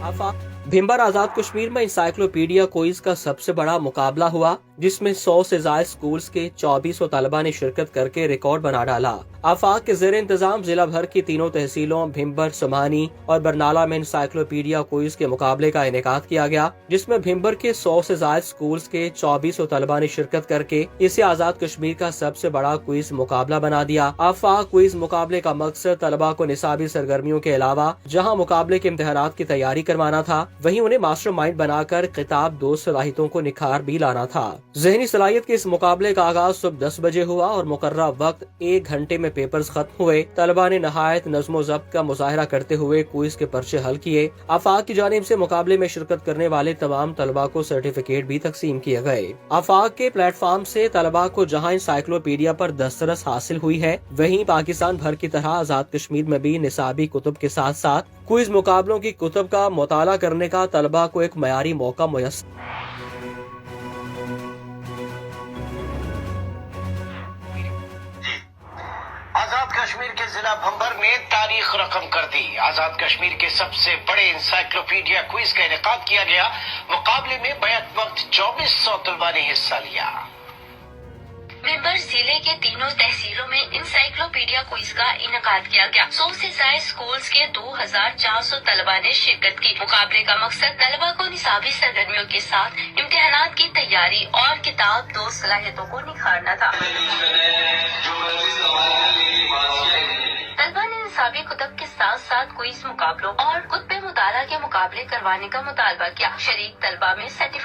भिंबर आजाद कश्मीर में encyclopedia quiz का सबसे बड़ा मुकाबला हुआ, जिसमें 100 से ज्यादा स्कूल्स के 2400 तलबा ने शिरकत करके रिकॉर्ड बना डाला। आफाक के जेर इंतजाम जिला भर की तीनों तहसीलों भिंबर, समानी और बरनाला में इंसाइक्लोपीडिया क्विज के मुकाबले का इनेकाद किया गया, जिसमें भिंबर के 100 से ज्यादा स्कूल्स के 2400 तलबा ने शिरकत करके इसे आजाद कश्मीर का सबसे बड़ा क्विज मुकाबला बना दिया। आफाक क्विज मुकाबले का मकसद तलबा को निसाबी सरगर्मियों के अलावा जहाँ मुकाबले के इम्तिहानात की तैयारी करवाना था, वहीं उन्हें मास्टर माइंड बनाकर किताब दोस्त सलाहियतों को निखार भी लाना था। जहनी सलाहियत के इस मुकाबले का आगाज सुबह 10 बजे हुआ और मुकर्रर वक्त 1 घंटे में पेपर्स खत्म हुए। तलबा ने नहायत नज़्मो ज़ब्त का मुजाहरा करते हुए क्विज के पर्चे हल किए। आफाक की जानिब से मुकाबले में शिरकत करने वाले तमाम तलबा को सर्टिफिकेट भी तकसीम किए गए। आफाक के प्लेटफॉर्म से तलबा को जहाँ इंसाइक्लोपीडिया पर दस्तरस हासिल हुई है, वहीं पाकिस्तान भर की तरह आजाद कश्मीर में भी निसाबी कुतुब के साथ साथ क्विज मुकाबलों की कुतुब का मुताला करने का तलबा को एक मयारी मौका मुयस्सर। आजाद कश्मीर के जिला भंबर ने तारीख रकम कर दी। आजाद कश्मीर के सबसे बड़े इंसाइक्लोपीडिया क्विज का इनेकाद किया गया। मुकाबले में बैक वक्त 2400 तलबा ने हिस्सा लिया। भिंबर जिले के तीनों तहसीलों में इंसाइक्लोपीडिया क्विज का इनेकाद किया गया। 100 से ज्यादा स्कूल्स के 2400 तलबा ने शिरकत की। मुकाबले का मकसद तलबा को निसाबी सरगर्मियों के साथ इम्तिहानात की तैयारी और किताब दोस्त सलाहियतों को निखारना था। तलबा ने निसाबी कुतब के साथ साथ क्विज मुकाबलों और कुतबे मुताला के मुकाबले करवाने का मुतालबा किया। शरीक तलबा में सर्टिफिकेट